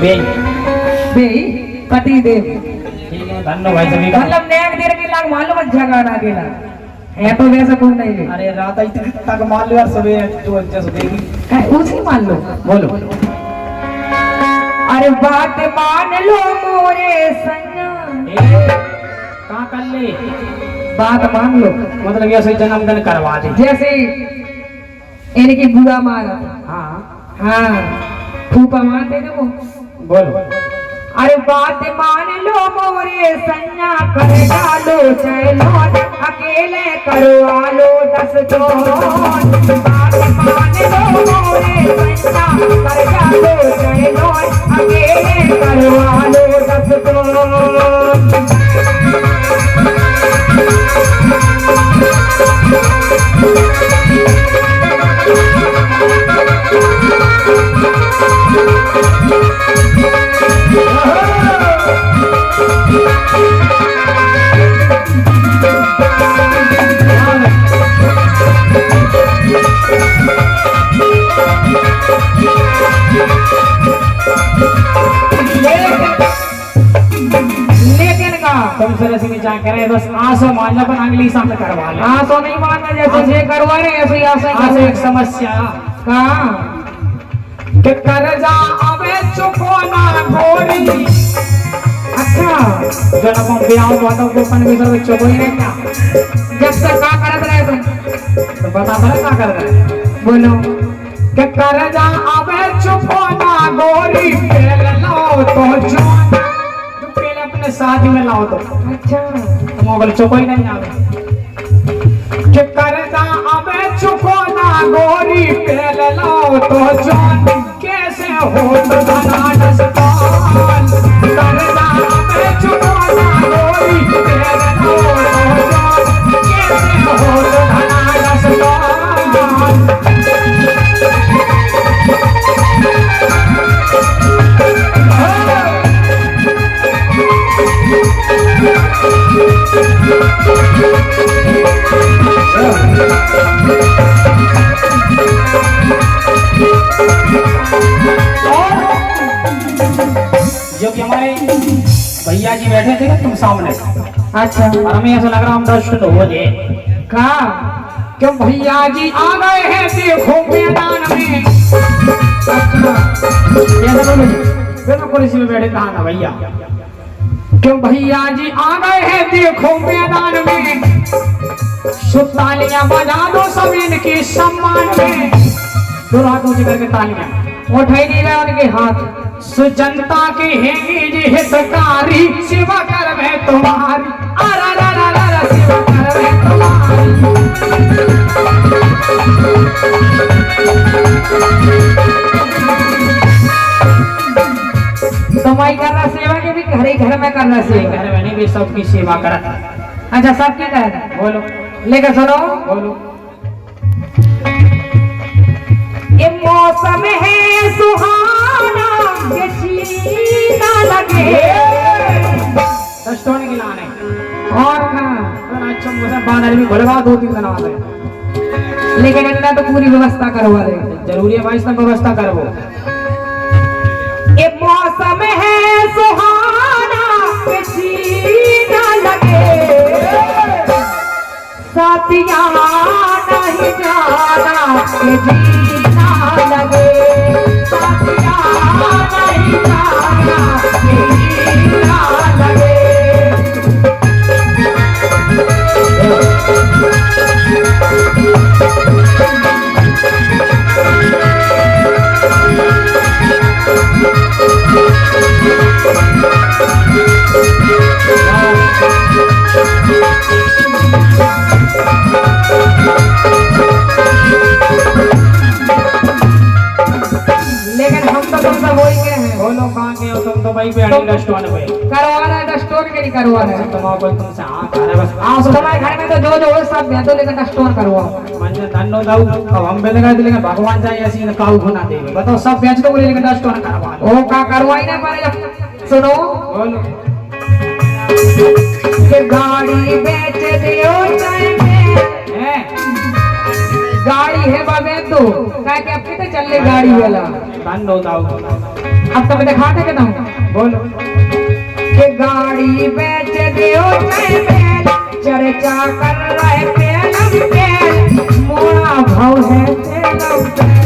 वे बे पति देव ठीक है धन्नो भाई सभी का मतलब नेक देर के लाग मालूम अच्छा गाना गेला है तो वैसा कौन नहीं है अरे रात आई तक मान लो यार सुबह जो जैसे देगी है उसी मान लो बोलो अरे बात मान लो मोरे सैया कहाँ कर ले बात मान लो मतलब ऐसे जन्मदिन करवा दे जैसे इनकी बुआ मारा हाँ हाँ फूफा मारते ना वो बोलो अरे बात मान लो मोरे सैया कर डालो चलो अकेले करवा लो 10 जोन बात मान लो मोरे सैया कर डालो चलो अकेले करवा लो 10 जोन तुमसे रसी में क्या करे बस आंसू मान लो पर अगली सामने करवा ले तो नहीं मानना जैसे ये करवा रहे ऐसे ऐसे आंसू एक समस्या कहाँ कि कर्जा अबे चुकाना गोरी अच्छा जब हम ब्याह वालों को अपन भी सब चुकोई नहीं क्या जब तक क्या करत रहे तुम तो बता दो क्या कर रहे हैं बोलो कि कर्जा अबे चुकाना गोरी पहले लो तो जान तुम पहले अपने शादी में लाओ तो अच्छा तुम अगर चुकोई नहीं आवे कि कर्जा अबे चुकाना गोरी पहले लो तो जान कैसे हो तो धना दस्तान कर्जा अबे चुकाना गोरी पहले लो तो जान कैसे हो तो धना दस्तान जो कि हमारे भैया जी बैठे थे ना तुम सामने अच्छा और हमें ऐसा लग रहा हम दर्शन हो जाए कहा क्यों भैया जी आ गए हैं देखो मैदान में अच्छा ऐसा बोलो जी फिर मैं कुर्सी में बैठे कहा ना भैया क्यों भैया जी आ गए हैं देखो मैदान में तालियां बजा दो सब इनके सम्मान में दो हाथों से करके तालियां उठाई नहीं रहा उनके हाथ सुजनता की है जी हितकारी सेवा कर मैं तुम्हारी अरा रा रा रा रा सेवा कर मैं तुम्हारी कमाई करना सेवा के भी घर में करना सेवा घर में नहीं भी सबकी सेवा करता अच्छा सबकी कर बोलो लेकर सुनो बोलो ये मौसम है सुहाना ये सीना लगे दस्ताने खिलाने और कहाँ अच्छा मुझे बादल भी भरवा 2-3 दिन आ गए लेकिन इतना तो पूरी व्यवस्था करवा दे जरूरी है भाई सब व्यवस्था करो ये मौसम है सुहाना ये सीना लगे साथिया नहीं जाना ये जीना लगे साथिया नहीं जाना ये जीना लगे लेकिन हम तो तुमसे बोल के हैं बोलो कहाँ के हो तुम तो भाई पे रेस्टोरेंट पे करवा रहा है स्टोर के नहीं करवा रहा है तुम्हारे तुमसे हाँ कह रहे बस हाँ तो तुम्हारे घर में तो जो हो सब है तो लेकर स्टोर करवाओ मन में धन्नो दाऊ अब हम बेले का लेकिन भगवान चाहिए ऐसी न काऊ गुना देवे बताओ सब बेच दो बोले लेकिन रेस्टोरेंट करवा लो ओ का करवाई ना पारे सुनो बोलो कि गाड़ी बेच दियो चाहे हैं गाड़ी है बाबे तो क्या क्या अपने तो चल ले गाड़ी वाला धन्नो दाऊ अब तब दिखाते के तुम बोलो कि गाड़ी बेच दियो चाहे बैल, चर्चा कर रहे पेलम पेल, मोड़ा भाव है पेलम पेल,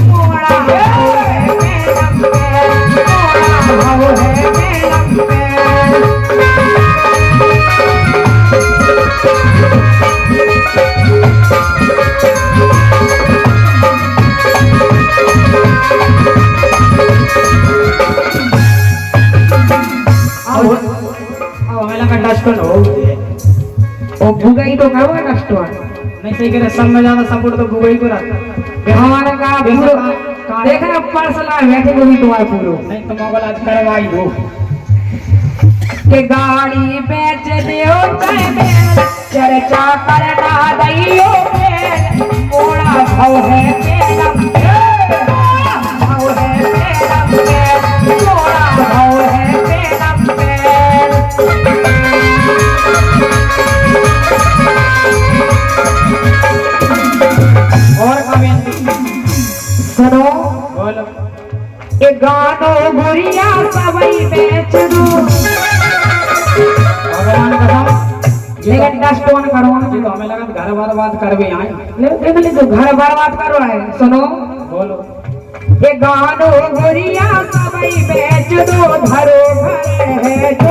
मोड़ा भाव है पेलम पेल, मोड़ा भाव है पेलम पेल। हमें लगा डस्टन हो ओ भुगाई तो कहो डस्टन नहीं सही करे सब में ज्यादा सपोर्ट तो गूगल को रहता हमारा का पूरो देखना पर्सला बैठे को भी तुम्हारे पूरो नहीं तो मोबाइल आज करवाई दो के गाड़ी बेच दियो चाहे बैल, चर्चा करना दइयो बैल, मोड़ा भाव है पेलम पेल, मोड़ा भाव है पेलम पेल, मोड़ा भाव है पेलम पेल। और कमेंट सुनो बोलो ये गानो गुड़िया सबई बेच दो, भगवान कसम लेकिन डस्टोन करो ये तो हमें लगा घर बार बात कर भी आए देख ले तो घर बर्बाद करो है। सुनो बोलो ये गानो गुड़िया सबई बेच दो, धरो घर है जो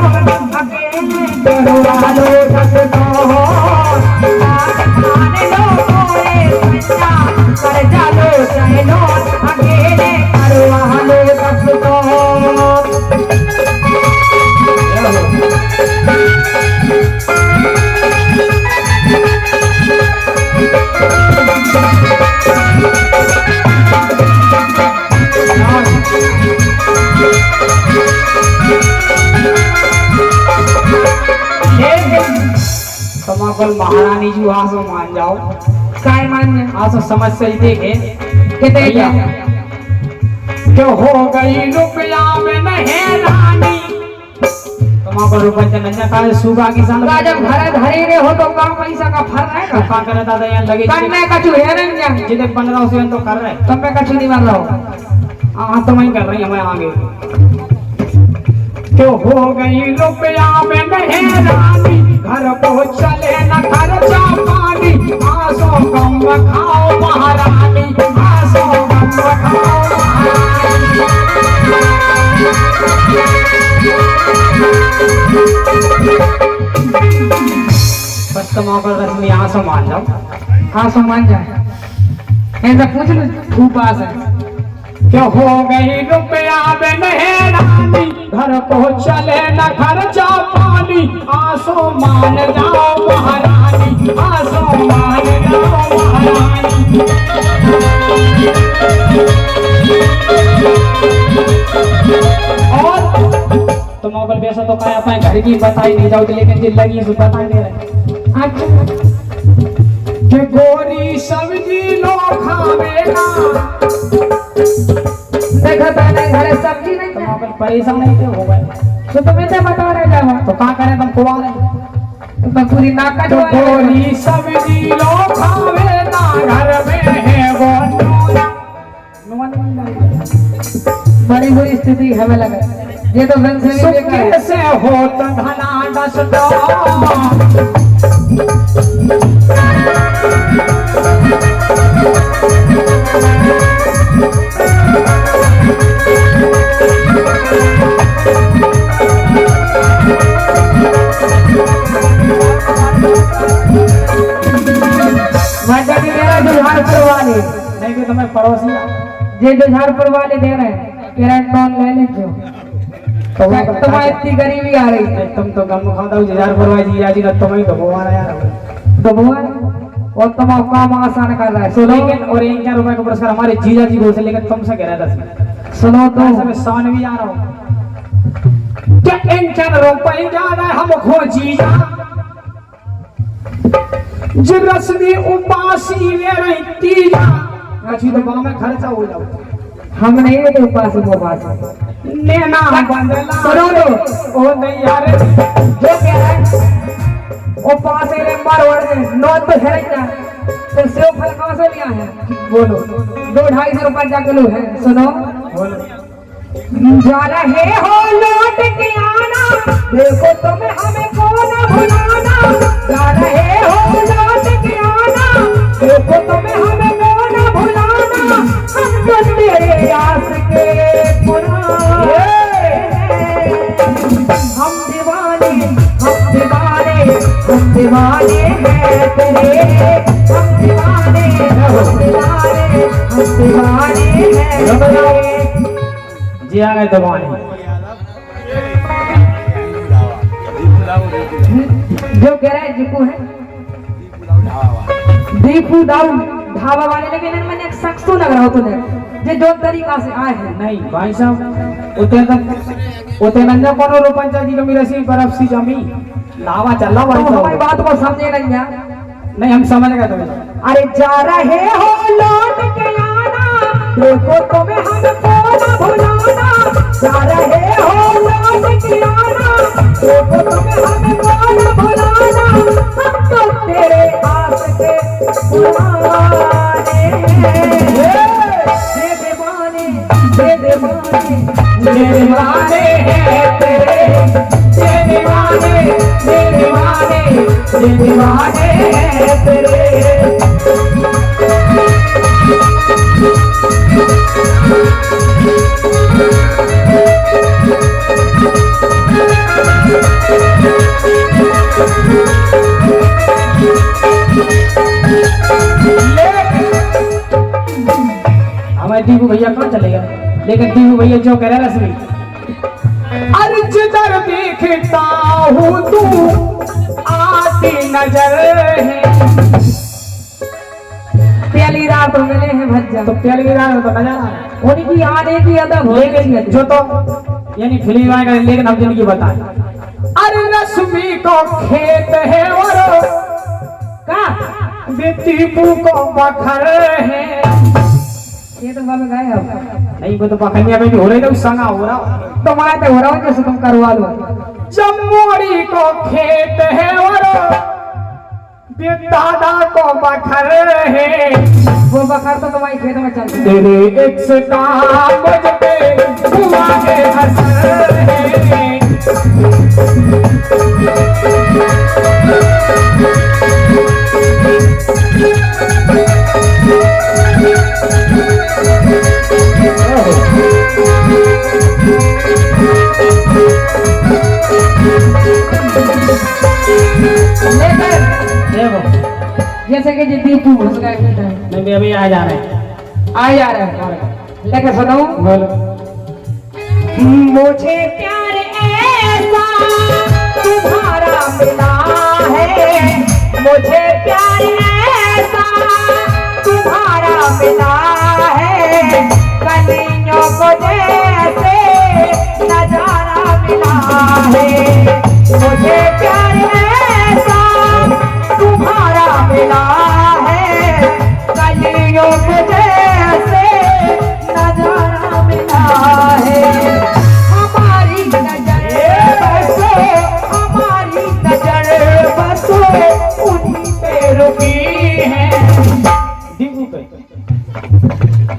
अकेले डरो वालो सच तो मान लो मोरे सच्चा कर जालो चाहे लो, अकेले करो वालो सच तो। समापन महारानी जी वहां से मान जाओ काय मान आज समझ सही देखे कितने जो हो गई रुपया में नहीं रानी समापन रुपया नन्या काले सुगा किसान का जब घर धरे रे हो तो कम पैसा का फर रहा है का करे दादा यहाँ लगे करने का चू है ना जितने बन रहा उसे तो कर रहे तब मैं कछु नहीं मार रहा हूँ हाँ तो मैं कर रही हूँ मैं आगे जो हो गई रुपया में नहीं रानी घर को चले न खर्चा पानी आसो कम खाओ महारानी आसो कम खाओ बस तुम अगर रश्मि आसो मान जाओ हाँ सम्मान जाए ऐसा पूछ लो तू पास है क्या हो गई रुपया में नहीं रानी घर को चले न खर्चा पानी आसो मान जाओ महारानी आसो मान जाओ महारानी और तुम अगर वैसा तो क्या पाए घर की बताई नहीं जाओ लेकिन दिल लगी से बता दे रहे अच्छा कि गोरी सब्जी लो खावेगा देखा तो नहीं घर सब्जी नहीं तुम अगर परेशान नहीं थे हो गए तो तुम्हें तो बता रहे जावा तो क्या करें तुम कुआ रहे तो पूरी नाका तो जो गोरी सब्जी लो खावेगा घर में है वो बड़ी बुरी स्थिति हमें लगा ये तो धन से भी देखा है कैसे हो तो धना दस दो नहीं कि तुम्हें पड़ोसी ये जो झाड़पुर वाले दे रहे हैं पेरेंट लोन ले लीजिए तो तुम्हारी इतनी गरीबी आ रही है तुम तो गम खाता हूँ हजार परवाई जी आज ना तुम्हें तो बोवा यार तो भगवान और तुम काम आसान कर रहा है सुनो लेकिन और 1,000 रुपए का पुरस्कार हमारे जीजा जी को से लेकर तुमसे कह रहा था सुनो तो सब शान भी आ रहा हूँ क्या 1,000 रुपए जा रहा है हमको जीजा जिस रस्मी उपासी ले रही तीजा अच्छी तो गाँव में खर्चा हो जाओ हम नहीं लेते पास वो पास नेना बंदला सुनो तो ओ नहीं यार जो कह रहा है वो पास ही मार वड़ गए नोट तो है क्या तो सेव फल कहाँ से लिया है बोलो 200-250 रुपए किलो है सुनो बोलो जा रहे हो लौट के आना, देखो तुम्हें हमें कौन भुलाना। जा रहे हो लौट के आना, देखो तुम्हें हमें कौन भुलाना। हम तो तेरे आस के पुराने, हम दीवाने, हम दीवाने, हम दीवाने हैं तेरे। हम दीवाने, हम दीवाने, हम दीवाने हैं तेरे। जी आ गए दीवाने। जो कह रहा है दीपू है, दीपू दाऊ ढाबा वाले, लेकिन मैंने एक शख्स तो लग रहा हो तुम्हें जे जो तरीका से आए हैं। नहीं भाई साहब, उते नंजा कोनो रोपंचा जी कमी रसी बर्फ सी जमी लावा चल रहा तो भाई हमारी बात को समझे नहीं यार। नहीं हम समझ गए तुम्हें। अरे जा रहे हो लौट के आना, देखो तुम्हें हम कौन भुलाना। जा रहे हो लौट के आना, देखो तुम्हें हम कौन भुलाना। हम तो तेरे आस के पुराने दीवाने, दीवाने, दीवाने हैं तेरे, दीवाने, दीवाने, दीवाने हैं तेरे। हमारे दीपू भैया कौन चलेगा, लेकिन दीपू भैया जो कह रहे हैं रश्मि, अरे जिधर देखता हूँ तू आती नजर है। पहली रात मिले हैं भज्जा, तो पहली रात तो नजर उनकी आने की अदब हो गई जो तो यानी फिल्म आएगा, लेकिन हम जिंदगी बताए। अरे रश्मि को खेत है और का दीपू को बखर है। ये तो बाबा गए अब नहीं वो तो पखनिया में भी हो रही, तो संगा हो रहा तुम्हारे तो हो रहा हो जैसे तुम करवा लो। जम्मोड़ी को खेत है और दादा को बखर है। वो बखर तो तुम्हारे खेत में चलती है। तेरे एक से काम मुझ पे हुआ है असर है। जैसे कि दीपू घुस गए, मैं भी अभी आ जा रहे हैं, आ जा रहे हैं। लेकिन सुनो, बोलो। मुझे प्यार ऐसा तुम्हारा मिला है, मुझे प्यार ऐसा तुम्हारा मिला है। कलियों को जैसे नजारा मिला है। मुझे प्यार ऐसा तुम्हारा मिला है, कलियों को जैसे नजारा मिला है। हमारी नजर बसो, हमारी नजर बसो उन्हीं पे रुकी है। दीपू पे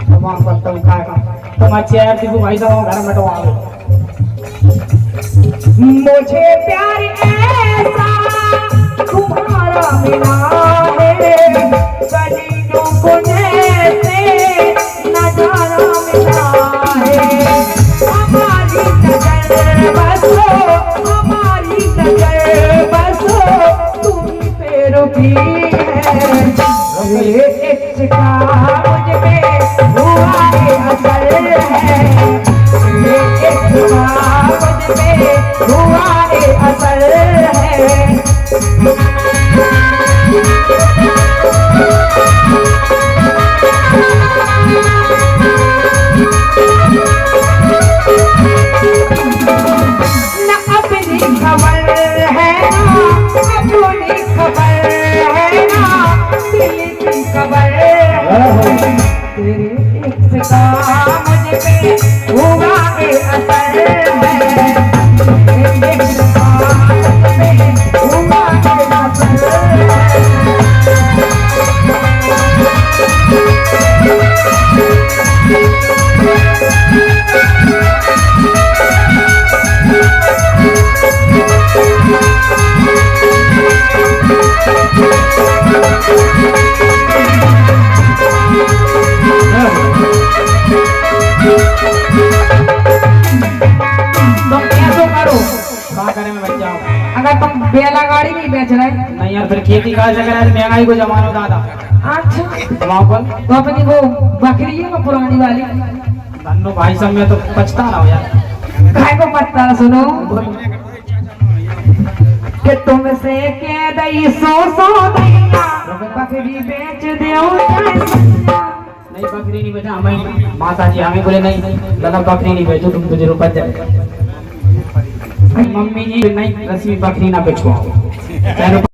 तमाम करता हूँ काय का तुम अच्छे यार दीपू भाई साहब घर में तो आ गए। मुझे प्यार ऐसा तुम्हारा मिला है, कलियों को जैसे नजारा मिला है। हमारी नजर बसो, हमारी नजर बसो तुम पे रुकी है। ये इश्क का मुझ पे हुआ है असर है। ये इश्क का मुझ पे हुआ है असर है। न अपनी खबर है ना अपनी खबर है ना दिल की खबर है। तेरे इश्क का मुझ पे हुआ है असर है। तेरे इश्क का बेला गाड़ी नहीं बेच रहा है। नहीं यार, फिर खेती कहाँ से करें, महंगाई को जमानो दादा। अच्छा वहाँ पर तो अपनी वो बकरी है वो पुरानी वाली, धन्नो भाई सब में तो पछता ना हो यार। काय को पत्ता सुनो कि तुमसे कह दई सो दैया बकरी बेच दो। नहीं बकरी नहीं बेचा हमें, माता जी हमें बोले नहीं दादा बकरी नहीं बेचो, तुम तुझे रुपये दे। मम्मी जी नहीं रस्मी बकरी ना बेचवाओ।